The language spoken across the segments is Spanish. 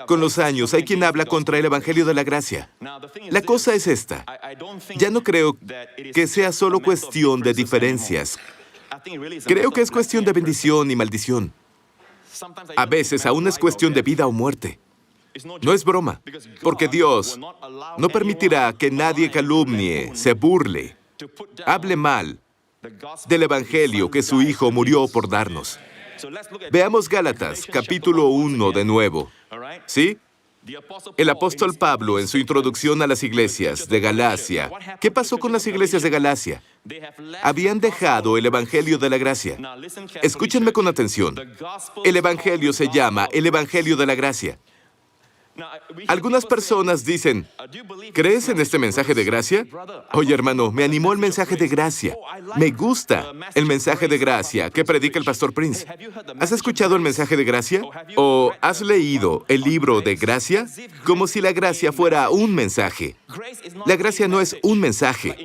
Con los años, hay quien habla contra el Evangelio de la Gracia. La cosa es esta. Ya no creo que sea solo cuestión de diferencias. Creo que es cuestión de bendición y maldición. A veces aún es cuestión de vida o muerte. No es broma, porque Dios no permitirá que nadie calumnie, se burle, hable mal del Evangelio que su Hijo murió por darnos. Veamos Gálatas, capítulo 1 de nuevo. ¿Sí? El apóstol Pablo, en su introducción a las iglesias de Galacia, ¿qué pasó con las iglesias de Galacia? Habían dejado el Evangelio de la Gracia. Escúchenme con atención. El Evangelio se llama el Evangelio de la Gracia. Algunas personas dicen, ¿crees en este mensaje de gracia? Oye, hermano, me animó el mensaje de gracia. Me gusta el mensaje de gracia que predica el pastor Prince. ¿Has escuchado el mensaje de gracia? ¿O has leído el libro de gracia? Como si la gracia fuera un mensaje. La gracia no es un mensaje.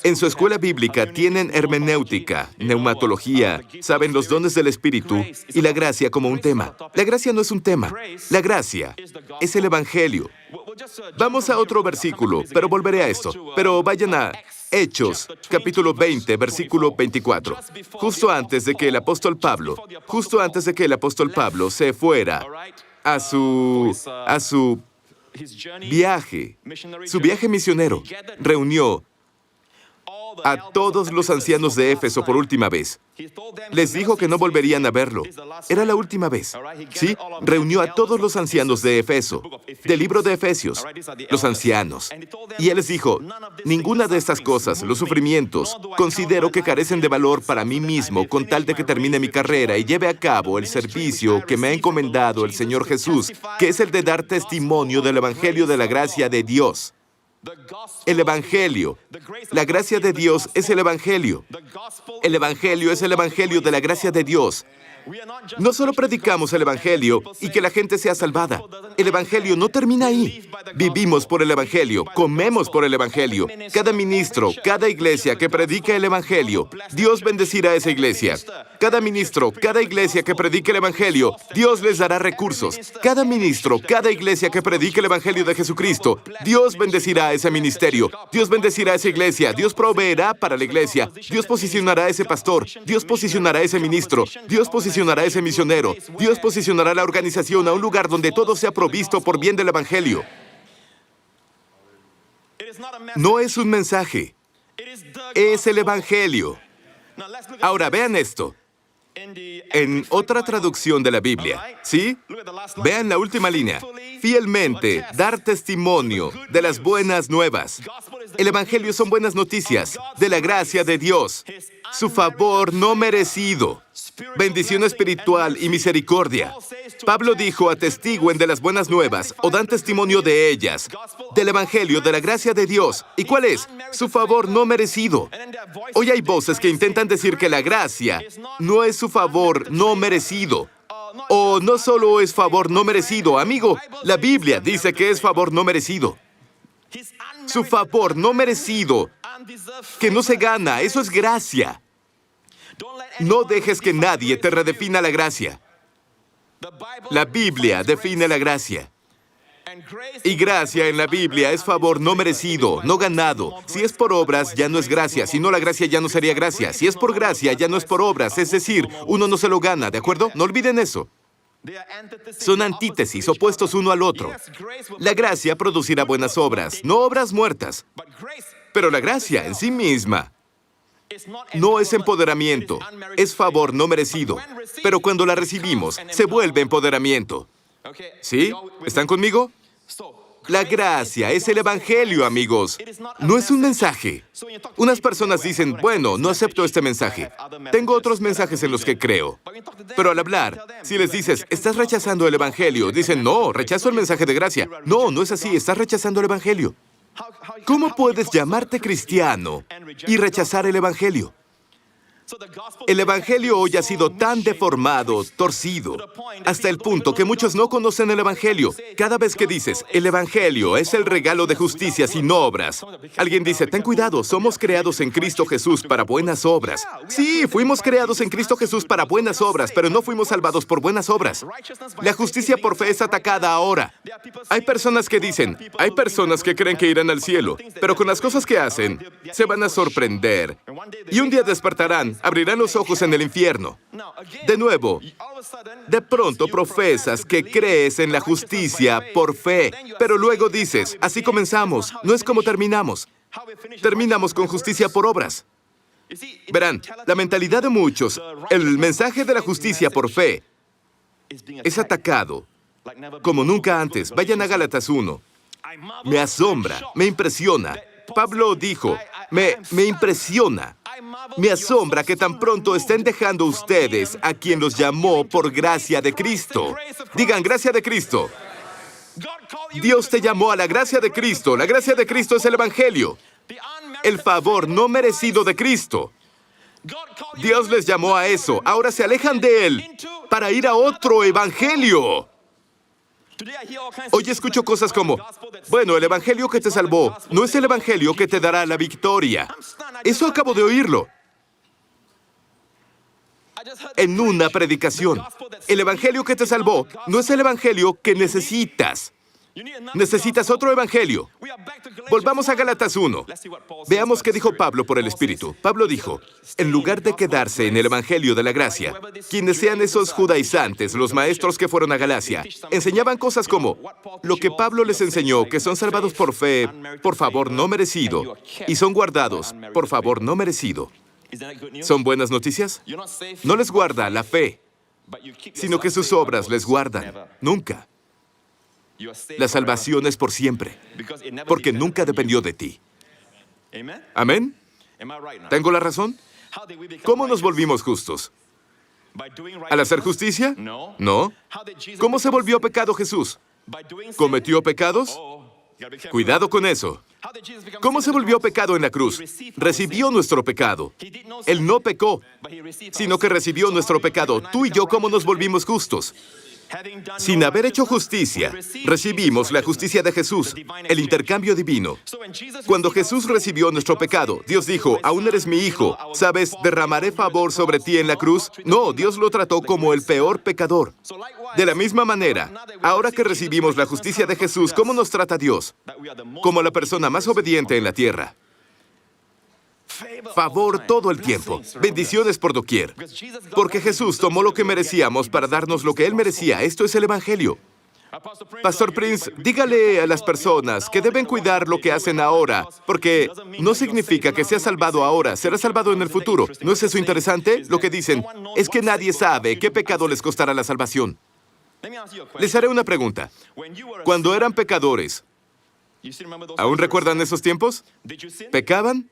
En su escuela bíblica tienen hermenéutica, neumatología, saben los dones del Espíritu y la gracia como un tema. La gracia no es un tema. La gracia es el Evangelio. Vamos a otro versículo, pero volveré a esto. Pero vayan a Hechos, capítulo 20, versículo 24. Justo antes de que el apóstol Pablo se fuera a su viaje misionero, reunió a todos los ancianos de Éfeso por última vez. Les dijo que no volverían a verlo. Era la última vez. ¿Sí? Reunió a todos los ancianos de Éfeso, del libro de Efesios, los ancianos. Y él les dijo, ninguna de estas cosas, los sufrimientos, considero que carecen de valor para mí mismo con tal de que termine mi carrera y lleve a cabo el servicio que me ha encomendado el Señor Jesús, que es el de dar testimonio del Evangelio de la gracia de Dios. El Evangelio. La gracia de Dios es el Evangelio. El Evangelio es el Evangelio de la gracia de Dios. No solo predicamos el Evangelio y que la gente sea salvada. El Evangelio no termina ahí. Vivimos por el Evangelio, comemos por el Evangelio. Cada ministro, cada iglesia que predica el Evangelio, Dios bendecirá a esa iglesia. Cada ministro, cada iglesia que predique el Evangelio, Dios les dará recursos. Cada ministro, cada iglesia que predique el Evangelio de Jesucristo, Dios bendecirá a ese ministerio. Dios bendecirá a esa iglesia. Dios proveerá para la iglesia. Dios posicionará a ese pastor. Dios posicionará a ese ministro. Dios posicionará a ese misionero. Dios posicionará la organización a un lugar donde todo sea provisto por bien del Evangelio. No es un mensaje. Es el Evangelio. Ahora, vean esto. En otra traducción de la Biblia, ¿sí? Vean la última línea. Fielmente dar testimonio de las buenas nuevas. El Evangelio son buenas noticias de la gracia de Dios, su favor no merecido, bendición espiritual y misericordia. Pablo dijo, atestiguen de las buenas nuevas o dan testimonio de ellas, del Evangelio de la gracia de Dios. ¿Y cuál es? Su favor no merecido. Hoy hay voces que intentan decir que la gracia no es su favor no merecido. O no solo es favor no merecido. Amigo, la Biblia dice que es favor no merecido. Su favor no merecido, que no se gana, eso es gracia. No dejes que nadie te redefina la gracia. La Biblia define la gracia. Y gracia en la Biblia es favor no merecido, no ganado. Si es por obras, ya no es gracia. Si no, la gracia ya no sería gracia. Si es por gracia, ya no es por obras. Es decir, uno no se lo gana, ¿de acuerdo? No olviden eso. Son antítesis, opuestos uno al otro. La gracia producirá buenas obras, no obras muertas. Pero la gracia en sí misma no es empoderamiento, es favor no merecido. Pero cuando la recibimos, se vuelve empoderamiento. ¿Sí? ¿Están conmigo? La gracia es el Evangelio, amigos. No es un mensaje. Unas personas dicen, bueno, no acepto este mensaje. Tengo otros mensajes en los que creo. Pero al hablar, si les dices, estás rechazando el Evangelio, dicen, no, rechazo el mensaje de gracia. No, no es así, estás rechazando el Evangelio. ¿Cómo puedes llamarte cristiano y rechazar el Evangelio? El Evangelio hoy ha sido tan deformado, torcido, hasta el punto que muchos no conocen el Evangelio. Cada vez que dices, el Evangelio es el regalo de justicia sin obras, alguien dice, ten cuidado, somos creados en Cristo Jesús para buenas obras. Sí, fuimos creados en Cristo Jesús para buenas obras, pero no fuimos salvados por buenas obras. La justicia por fe es atacada ahora. Hay personas que dicen, hay personas que creen que irán al cielo, pero con las cosas que hacen, se van a sorprender. Y un día despertarán, abrirán los ojos en el infierno. De nuevo, de pronto profesas que crees en la justicia por fe, pero luego dices, así comenzamos, no es como terminamos. Terminamos con justicia por obras. Verán, la mentalidad de muchos, el mensaje de la justicia por fe, es atacado como nunca antes. Vayan a Gálatas 1. Me asombra, me impresiona. Pablo dijo, me impresiona. Me asombra que tan pronto estén dejando ustedes a quien los llamó por gracia de Cristo. Digan, gracia de Cristo. Dios te llamó a la gracia de Cristo. La gracia de Cristo es el Evangelio. El favor no merecido de Cristo. Dios les llamó a eso. Ahora se alejan de Él para ir a otro evangelio. Hoy escucho cosas como, bueno, el evangelio que te salvó no es el evangelio que te dará la victoria. Eso acabo de oírlo en una predicación. El evangelio que te salvó no es el evangelio que necesitas. Necesitas otro evangelio. Volvamos a Gálatas 1. Veamos qué dijo Pablo por el Espíritu. Pablo dijo, en lugar de quedarse en el evangelio de la gracia, quienes sean esos judaizantes, los maestros que fueron a Galacia, enseñaban cosas como, lo que Pablo les enseñó, que son salvados por fe, por favor no merecido, y son guardados, por favor no merecido. ¿Son buenas noticias? No les guarda la fe, sino que sus obras les guardan. Nunca. La salvación es por siempre, porque nunca dependió de ti. ¿Amén? ¿Tengo la razón? ¿Cómo nos volvimos justos? ¿Al hacer justicia? No. ¿Cómo se volvió pecado Jesús? ¿Cometió pecados? Cuidado con eso. ¿Cómo se volvió pecado en la cruz? Recibió nuestro pecado. Él no pecó, sino que recibió nuestro pecado. Tú y yo, ¿cómo nos volvimos justos? Sin haber hecho justicia, recibimos la justicia de Jesús, el intercambio divino. Cuando Jesús recibió nuestro pecado, Dios dijo, aún eres mi hijo, ¿sabes? ¿Derramaré favor sobre ti en la cruz? No, Dios lo trató como el peor pecador. De la misma manera, ahora que recibimos la justicia de Jesús, ¿cómo nos trata Dios? Como la persona más obediente en la tierra. Favor todo el tiempo. Bendiciones por doquier. Porque Jesús tomó lo que merecíamos para darnos lo que Él merecía. Esto es el Evangelio. Pastor Prince, dígale a las personas que deben cuidar lo que hacen ahora, porque no significa que sea salvado ahora, será salvado en el futuro. ¿No es eso interesante? Lo que dicen es que nadie sabe qué pecado les costará la salvación. Les haré una pregunta. Cuando eran pecadores, ¿aún recuerdan esos tiempos? ¿Pecaban?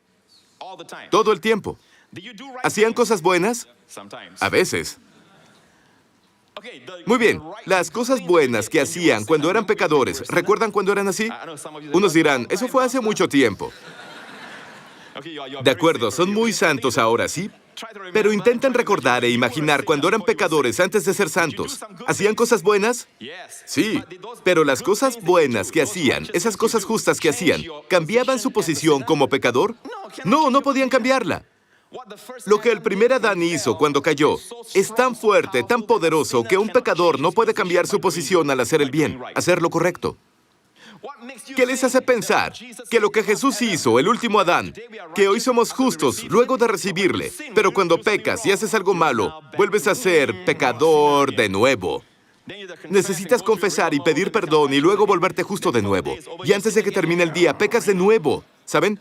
Todo el tiempo. ¿Hacían cosas buenas? A veces. Muy bien, las cosas buenas que hacían cuando eran pecadores, ¿recuerdan cuando eran así? Unos dirán, eso fue hace mucho tiempo. De acuerdo, son muy santos ahora, ¿sí? Pero intenten recordar e imaginar cuando eran pecadores antes de ser santos. ¿Hacían cosas buenas? Sí, pero las cosas buenas que hacían, esas cosas justas que hacían, ¿cambiaban su posición como pecador? No, no podían cambiarla. Lo que el primer Adán hizo cuando cayó es tan fuerte, tan poderoso, que un pecador no puede cambiar su posición al hacer el bien, hacer lo correcto. ¿Qué les hace pensar que lo que Jesús hizo, el último Adán, que hoy somos justos luego de recibirle, pero cuando pecas y haces algo malo, vuelves a ser pecador de nuevo? Necesitas confesar y pedir perdón y luego volverte justo de nuevo. Y antes de que termine el día, pecas de nuevo. ¿Saben?